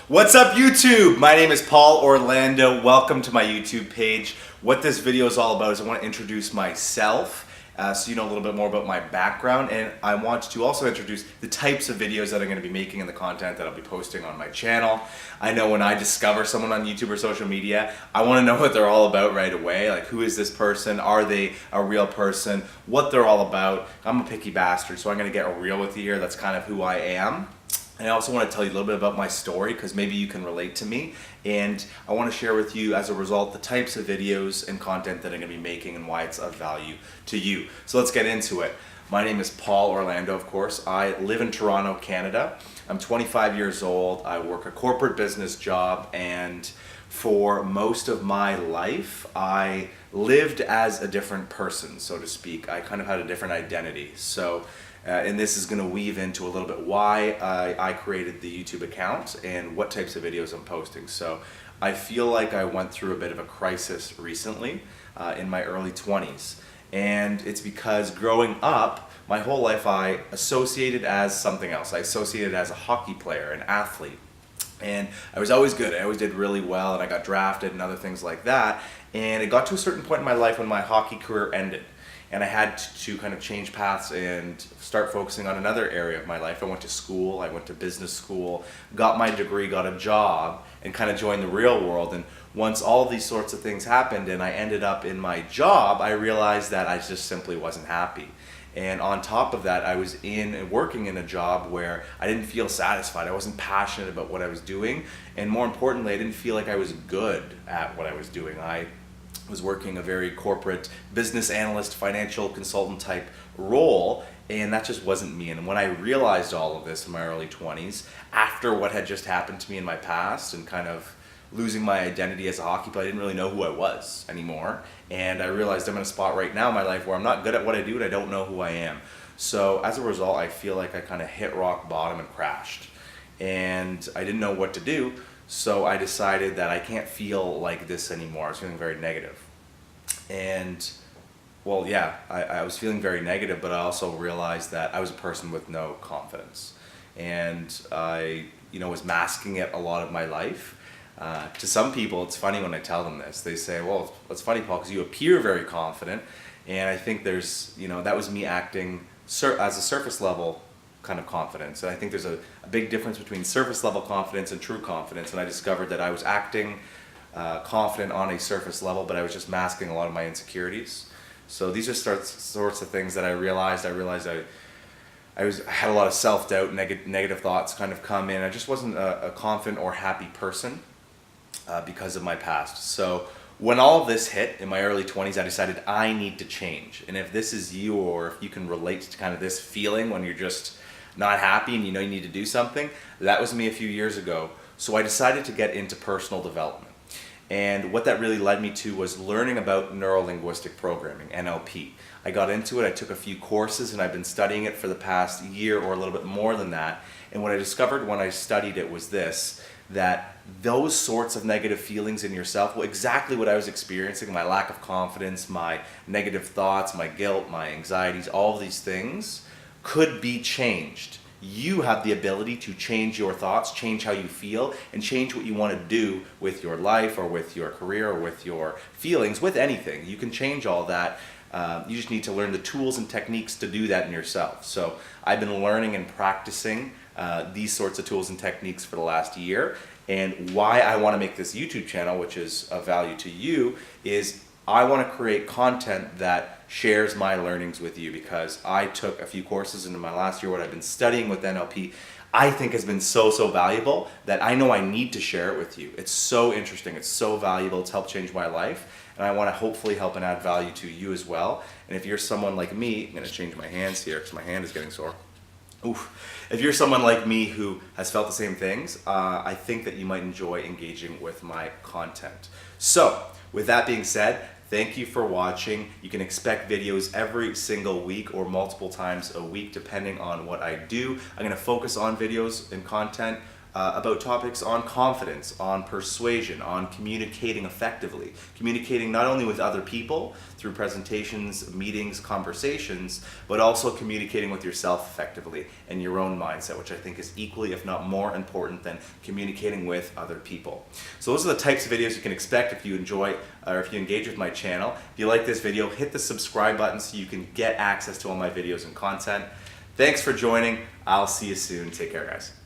What's up YouTube? My name is Paul Orlando. Welcome to my YouTube page. What this video is all about is I want to introduce myself so you know a little bit more about my background, and I want to also introduce the types of videos that I'm going to be making and the content that I'll be posting on my channel. I know when I discover someone on YouTube or social media, I want to know what they're all about right away. Like, who is this person? Are they a real person? What they're all about. I'm a picky bastard, so I'm going to get real with you here. That's kind of who I am. And I also want to tell you a little bit about my story because maybe you can relate to me, and I want to share with you as a result the types of videos and content that I'm going to be making and why it's of value to you. So let's get into it. My name is Paul Orlando, of course. I live in Toronto, Canada. I'm 25 years old. I work a corporate business job, and for most of my life I lived as a different person, so to speak. I kind of had a different identity. And this is going to weave into a little bit why I created the YouTube account and what types of videos I'm posting. So I feel like I went through a bit of a crisis recently in my early 20s. And it's because growing up, my whole life I associated as something else. I associated as a hockey player, an athlete. And I was always good. I always did really well, and I got drafted and other things like that. And it got to a certain point in my life when my hockey career ended. And I had to kind of change paths and start focusing on another area of my life. I went to school, I went to business school, got my degree, got a job, and kind of joined the real world. And once all of these sorts of things happened and I ended up in my job, I realized that I just simply wasn't happy. And on top of that, I was working in a job where I didn't feel satisfied. I wasn't passionate about what I was doing. And more importantly, I didn't feel like I was good at what I was doing. I was working a very corporate business analyst, financial consultant type role, and that just wasn't me. And when I realized all of this in my early 20s, after what had just happened to me in my past and kind of losing my identity as a hockey player, I didn't really know who I was anymore. And I realized I'm in a spot right now in my life where I'm not good at what I do and I don't know who I am. So as a result, I feel like I kind of hit rock bottom and crashed. And I didn't know what to do. So I decided that I can't feel like this anymore. I was feeling very negative. And, well, yeah, I was feeling very negative, but I also realized that I was a person with no confidence. And I, was masking it a lot of my life. To some people, it's funny when I tell them this. They say, well, it's funny, Paul, because you appear very confident. And I think there's, that was me acting as a surface level kind of confidence. And I think there's a big difference between surface level confidence and true confidence. And I discovered that I was acting confident on a surface level, but I was just masking a lot of my insecurities. So these are sorts of things that I realized. I had a lot of self-doubt, negative thoughts kind of come in. I just wasn't a confident or happy person because of my past. So when all of this hit in my early 20s, I decided I need to change. And if this is you, or if you can relate to kind of this feeling when you're just not happy and you know you need to do something, that was me a few years ago. So I decided to get into personal development. And what that really led me to was learning about neuro-linguistic programming, NLP. I got into it, I took a few courses, and I've been studying it for the past year or a little bit more than that. And what I discovered when I studied it was this, that those sorts of negative feelings in yourself, well, exactly what I was experiencing, my lack of confidence, my negative thoughts, my guilt, my anxieties, all of these things could be changed. You have the ability to change your thoughts, change how you feel, and change what you want to do with your life or with your career or with your feelings, with anything. You can change all that. You just need to learn the tools and techniques to do that in yourself. So I've been learning and practicing these sorts of tools and techniques for the last year. And why I want to make this YouTube channel, which is of value to you, is I want to create content that shares my learnings with you, because I took a few courses into my last year. What I've been studying with NLP, I think has been so valuable that I know I need to share it with you. It's so interesting, it's so valuable, it's helped change my life, and I want to hopefully help and add value to you as well. And if you're someone like me, I'm going to change my hands here because my hand is getting sore. Oof. If you're someone like me who has felt the same things, I think that you might enjoy engaging with my content. So, with that being said, thank you for watching. You can expect videos every single week or multiple times a week depending on what I do. I'm going to focus on videos and content about topics on confidence, on persuasion, on communicating effectively. Communicating not only with other people through presentations, meetings, conversations, but also communicating with yourself effectively and your own mindset, which I think is equally, if not more important than communicating with other people. So those are the types of videos you can expect if you enjoy or if you engage with my channel. If you like this video, hit the subscribe button so you can get access to all my videos and content. Thanks for joining. I'll see you soon. Take care, guys.